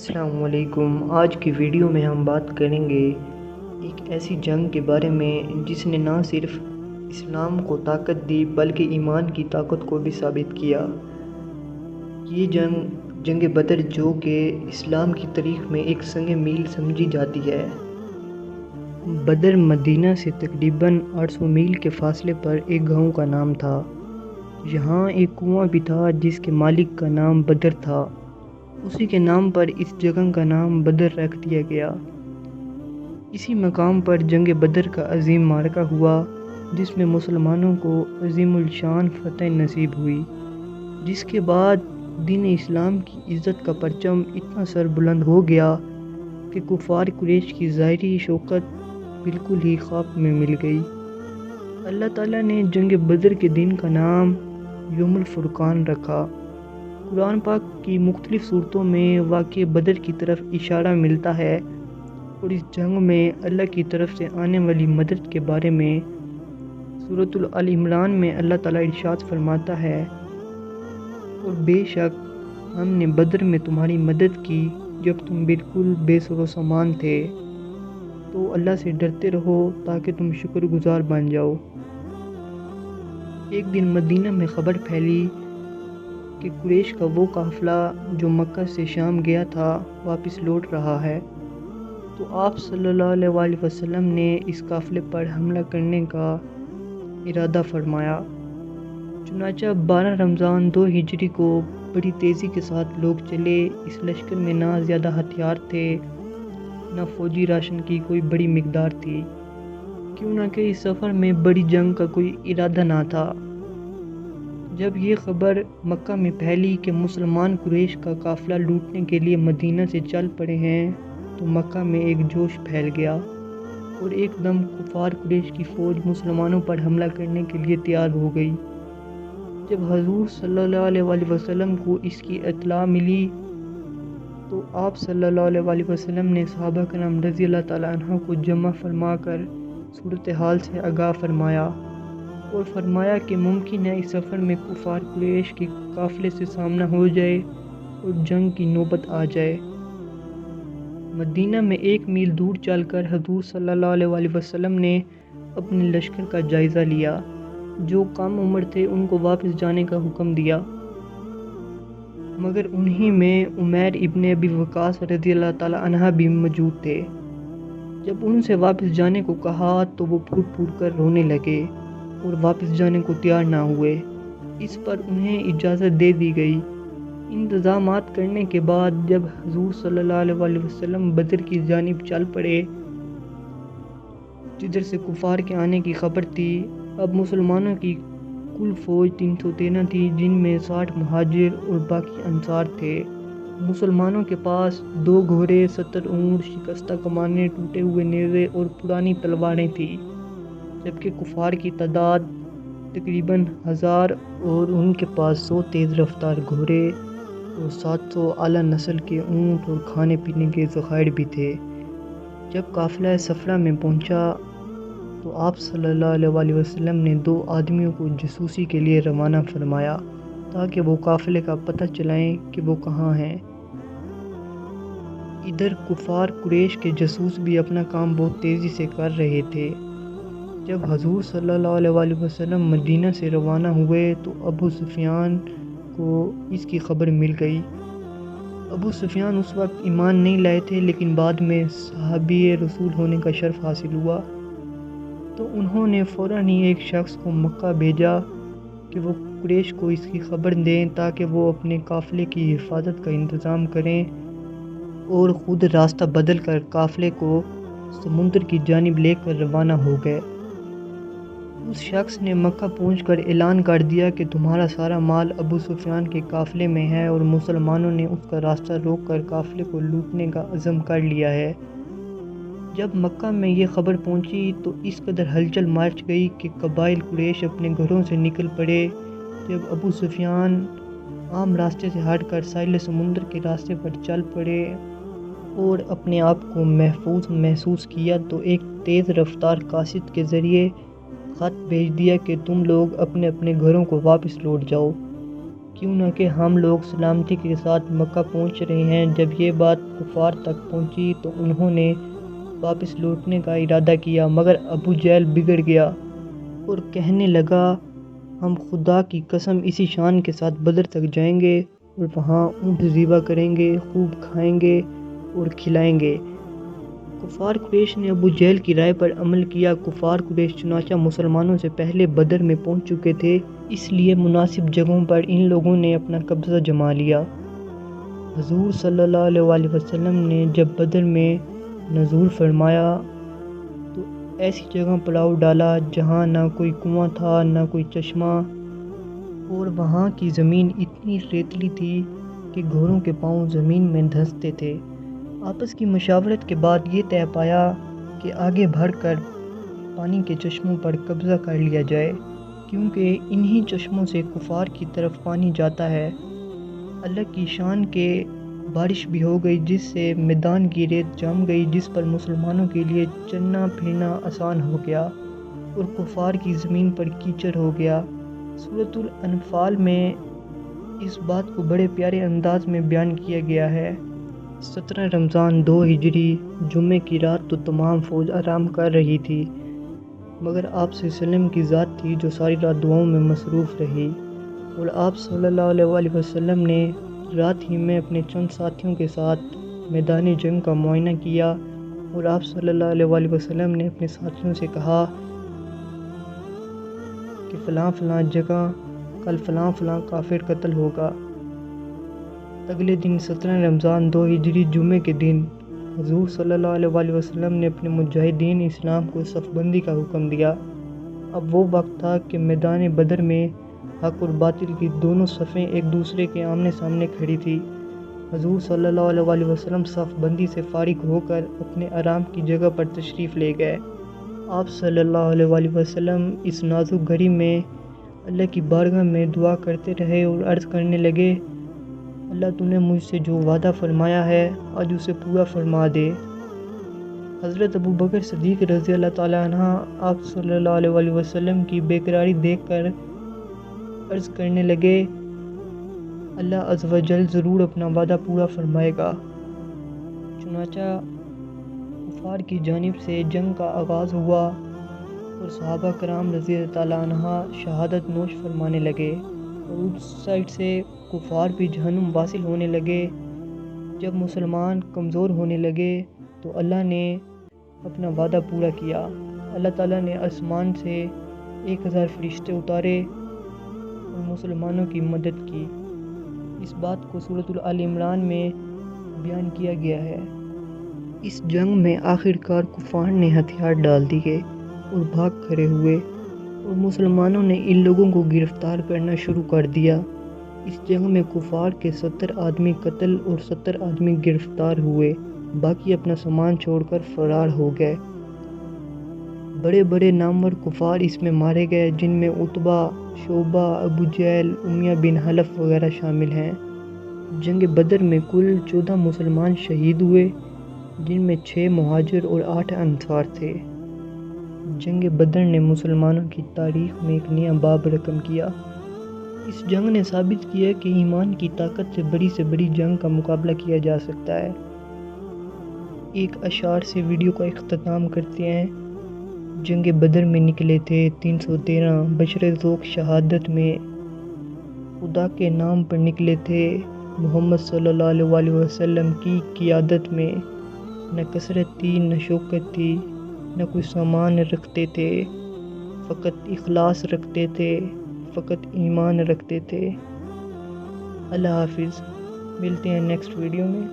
السلام علیکم۔ آج کی ویڈیو میں ہم بات کریں گے ایک ایسی جنگ کے بارے میں جس نے نہ صرف اسلام کو طاقت دی بلکہ ایمان کی طاقت کو بھی ثابت کیا۔ یہ جنگ بدر جو کہ اسلام کی تاریخ میں ایک سنگ میل سمجھی جاتی ہے۔ بدر مدینہ سے تقریباً 800 میل کے فاصلے پر ایک گاؤں کا نام تھا۔ یہاں ایک کنواں بھی تھا جس کے مالک کا نام بدر تھا۔ اسی کے نام پر اس جگہ کا نام بدر رکھ دیا گیا۔ اسی مقام پر جنگ بدر کا عظیم معرکہ ہوا جس میں مسلمانوں کو عظیم الشان فتح نصیب ہوئی، جس کے بعد دین اسلام کی عزت کا پرچم اتنا سر بلند ہو گیا کہ کفار قریش کی ظاہری شوکت بالکل ہی خاک میں مل گئی۔ اللہ تعالیٰ نے جنگ بدر کے دن کا نام یوم الفرقان رکھا۔ قرآن پاک کی مختلف صورتوں میں واقع بدر کی طرف اشارہ ملتا ہے اور اس جنگ میں اللہ کی طرف سے آنے والی مدد کے بارے میں سورۃ آل عمران میں اللہ تعالیٰ ارشاد فرماتا ہے، اور بے شک ہم نے بدر میں تمہاری مدد کی جب تم بالکل بے سر و سامان تھے، تو اللہ سے ڈرتے رہو تاکہ تم شکر گزار بن جاؤ۔ ایک دن مدینہ میں خبر پھیلی کہ قریش کا وہ قافلہ جو مکہ سے شام گیا تھا واپس لوٹ رہا ہے، تو آپ صلی اللہ علیہ وسلم نے اس قافلے پر حملہ کرنے کا ارادہ فرمایا۔ چنانچہ 12 رمضان 2 ہجری کو بڑی تیزی کے ساتھ لوگ چلے۔ اس لشکر میں نہ زیادہ ہتھیار تھے، نہ فوجی راشن کی کوئی بڑی مقدار تھی، کیوں نہ کہ اس سفر میں بڑی جنگ کا کوئی ارادہ نہ تھا۔ جب یہ خبر مکہ میں پھیلی کہ مسلمان قریش کا قافلہ لوٹنے کے لیے مدینہ سے چل پڑے ہیں، تو مکہ میں ایک جوش پھیل گیا اور ایک دم کفار قریش کی فوج مسلمانوں پر حملہ کرنے کے لیے تیار ہو گئی۔ جب حضور صلی اللہ علیہ وسلم کو اس کی اطلاع ملی تو آپ صلی اللہ علیہ وسلم نے صحابہ کرام رضی اللہ تعالیٰ عنہ کو جمع فرما کر صورتحال سے آگاہ فرمایا اور فرمایا کہ ممکن ہے اس سفر میں کفار قریش کے قافلے سے سامنا ہو جائے اور جنگ کی نوبت آ جائے۔ مدینہ میں 1 میل دور چل کر حضور صلی اللہ علیہ وسلم نے اپنے لشکر کا جائزہ لیا۔ جو کم عمر تھے ان کو واپس جانے کا حکم دیا، مگر انہی میں عمیر ابن ابی وقاص رضی اللہ تعالیٰ عنہ بھی موجود تھے۔ جب ان سے واپس جانے کو کہا تو وہ پھوٹ پھوٹ کر رونے لگے اور واپس جانے کو تیار نہ ہوئے۔ اس پر انہیں اجازت دے دی گئی۔ انتظامات کرنے کے بعد جب حضور صلی اللہ علیہ وسلم بدر کی جانب چل پڑے جدھر سے کفار کے آنے کی خبر تھی، اب مسلمانوں کی کل فوج 313 تھی، جن میں 60 مہاجر اور باقی انصار تھے۔ مسلمانوں کے پاس 2 گھوڑے، 70 اونٹ، شکستہ کمانیں، ٹوٹے ہوئے نیزے اور پرانی تلواریں تھیں، جبکہ کفار کی تعداد تقریباً 1000 اور ان کے پاس 100 تیز رفتار گھوڑے اور 700 اعلیٰ نسل کے اونٹ اور کھانے پینے کے ذخائر بھی تھے۔ جب قافلہ صفرا میں پہنچا تو آپ صلی اللہ علیہ وسلم نے 2 آدمیوں کو جاسوسی کے لیے روانہ فرمایا تاکہ وہ قافلے کا پتہ چلائیں کہ وہ کہاں ہیں۔ ادھر کفار قریش کے جاسوس بھی اپنا کام بہت تیزی سے کر رہے تھے۔ جب حضور صلی اللہ علیہ وسلم مدینہ سے روانہ ہوئے تو ابو سفیان کو اس کی خبر مل گئی۔ ابو سفیان اس وقت ایمان نہیں لائے تھے، لیکن بعد میں صحابی رسول ہونے کا شرف حاصل ہوا، تو انہوں نے فوراً ہی ایک شخص کو مکہ بھیجا کہ وہ قریش کو اس کی خبر دیں تاکہ وہ اپنے قافلے کی حفاظت کا انتظام کریں، اور خود راستہ بدل کر قافلے کو سمندر کی جانب لے کر روانہ ہو گئے۔ اس شخص نے مکہ پہنچ کر اعلان کر دیا کہ تمہارا سارا مال ابو سفیان کے قافلے میں ہے اور مسلمانوں نے اس کا راستہ روک کر قافلے کو لوٹنے کا عزم کر لیا ہے۔ جب مکہ میں یہ خبر پہنچی تو اس قدر ہلچل مچ گئی کہ قبائل قریش اپنے گھروں سے نکل پڑے۔ جب ابو سفیان عام راستے سے ہٹ کر ساحل سمندر کے راستے پر چل پڑے اور اپنے آپ کو محفوظ محسوس کیا تو ایک تیز رفتار قاصد کے ذریعے خط بھیج دیا کہ تم لوگ اپنے اپنے گھروں کو واپس لوٹ جاؤ۔ کیوں نہ کہ ہم لوگ سلامتی کے ساتھ مکہ پہنچ رہے ہیں۔ جب یہ بات کفار تک پہنچی تو انہوں نے واپس لوٹنے کا ارادہ کیا، مگر ابو جہل بگڑ گیا اور کہنے لگا ہم خدا کی قسم اسی شان کے ساتھ بدر تک جائیں گے اور وہاں اونٹ ذبح کریں گے، خوب کھائیں گے اور کھلائیں گے۔ کفار قریش نے ابو جہل کی رائے پر عمل کیا۔ کفار قریش چنانچہ مسلمانوں سے پہلے بدر میں پہنچ چکے تھے، اس لیے مناسب جگہوں پر ان لوگوں نے اپنا قبضہ جما لیا۔ حضور صلی اللہ علیہ وسلم نے جب بدر میں نزول فرمایا تو ایسی جگہ پڑاؤ ڈالا جہاں نہ کوئی کنواں تھا نہ کوئی چشمہ، اور وہاں کی زمین اتنی ریتلی تھی کہ گھوڑوں کے پاؤں زمین میں دھنستے تھے۔ آپس کی مشاورت کے بعد یہ طے پایا کہ آگے بڑھ کر پانی کے چشموں پر قبضہ کر لیا جائے، کیونکہ انہی چشموں سے کفار کی طرف پانی جاتا ہے۔ اللہ کی شان کے بارش بھی ہو گئی، جس سے میدان کی ریت جم گئی، جس پر مسلمانوں کے لیے چلنا پھرنا آسان ہو گیا اور کفار کی زمین پر کیچڑ ہو گیا۔ سورۃ الانفال میں اس بات کو بڑے پیارے انداز میں بیان کیا گیا ہے۔ 17 رمضان 2 ہجری جمعے کی رات تو تمام فوج آرام کر رہی تھی، مگر آپ صلی اللہ علیہ وسلم کی ذات تھی جو ساری رات دعاؤں میں مصروف رہی، اور آپ صلی اللہ علیہ وسلم نے رات ہی میں اپنے چند ساتھیوں کے ساتھ میدان جنگ کا معائنہ کیا، اور آپ صلی اللہ علیہ وسلم نے اپنے ساتھیوں سے کہا کہ فلاں فلاں جگہ کل فلاں فلاں کافر قتل ہوگا۔ اگلے دن 17 رمضان 2 ہجری جمعے کے دن حضور صلی اللہ علیہ وسلم نے اپنے مجاہدین اسلام کو صف بندی کا حکم دیا۔ اب وہ وقت تھا کہ میدان بدر میں حق اور باطل کی دونوں صفیں ایک دوسرے کے آمنے سامنے کھڑی تھی۔ حضور صلی اللہ علیہ وسلم صف بندی سے فارغ ہو کر اپنے آرام کی جگہ پر تشریف لے گئے۔ آپ صلی اللہ علیہ وسلم اس نازک گھڑی میں اللہ کی بارگاہ میں دعا کرتے رہے اور عرض کرنے لگے، اللہ تو نے مجھ سے جو وعدہ فرمایا ہے آج اسے پورا فرما دے۔ حضرت ابو بکر صدیق رضی اللہ تعالیٰ عنہ آپ صلی اللہ علیہ وسلم کی بے قراری دیکھ کر عرض کرنے لگے، اللہ عز و جل ضرور اپنا وعدہ پورا فرمائے گا۔ چنانچہ کفار کی جانب سے جنگ کا آغاز ہوا اور صحابہ کرام رضی اللہ تعالیٰ عنہ شہادت نوش فرمانے لگے، اور اس سائڈ سے کفار بھی جہنم واصل ہونے لگے۔ جب مسلمان کمزور ہونے لگے تو اللہ نے اپنا وعدہ پورا کیا۔ اللہ تعالیٰ نے آسمان سے 1000 فرشتے اتارے اور مسلمانوں کی مدد کی۔ اس بات کو سورۃ آل عمران میں بیان کیا گیا ہے۔ اس جنگ میں آخرکار کفار نے ہتھیار ڈال دیے اور بھاگ کھڑے ہوئے، اور مسلمانوں نے ان لوگوں کو گرفتار کرنا شروع کر دیا۔ اس جنگ میں کفار کے 70 آدمی قتل اور 70 آدمی گرفتار ہوئے، باقی اپنا سامان چھوڑ کر فرار ہو گئے۔ بڑے بڑے نامور کفار اس میں مارے گئے، جن میں عتبہ، شعبہ، ابو جہل، امیہ بن خلف وغیرہ شامل ہیں۔ جنگ بدر میں کل 14 مسلمان شہید ہوئے، جن میں 6 مہاجر اور 8 انصار تھے۔ جنگ بدر نے مسلمانوں کی تاریخ میں ایک نیا باب رقم کیا۔ اس جنگ نے ثابت کیا کہ ایمان کی طاقت سے بڑی جنگ کا مقابلہ کیا جا سکتا ہے۔ ایک اشعار سے ویڈیو کا اختتام کرتے ہیں۔ جنگ بدر میں نکلے تھے 313 بشر ذوق شہادت میں، خدا کے نام پر نکلے تھے محمد صلی اللہ علیہ وسلم کی قیادت میں۔ نہ کثرت تھی نہ شوکت تھی، نہ کوئی سامان رکھتے تھے، فقط اخلاص رکھتے تھے، فقط ایمان رکھتے تھے۔ اللہ حافظ، ملتے ہیں نیکسٹ ویڈیو میں۔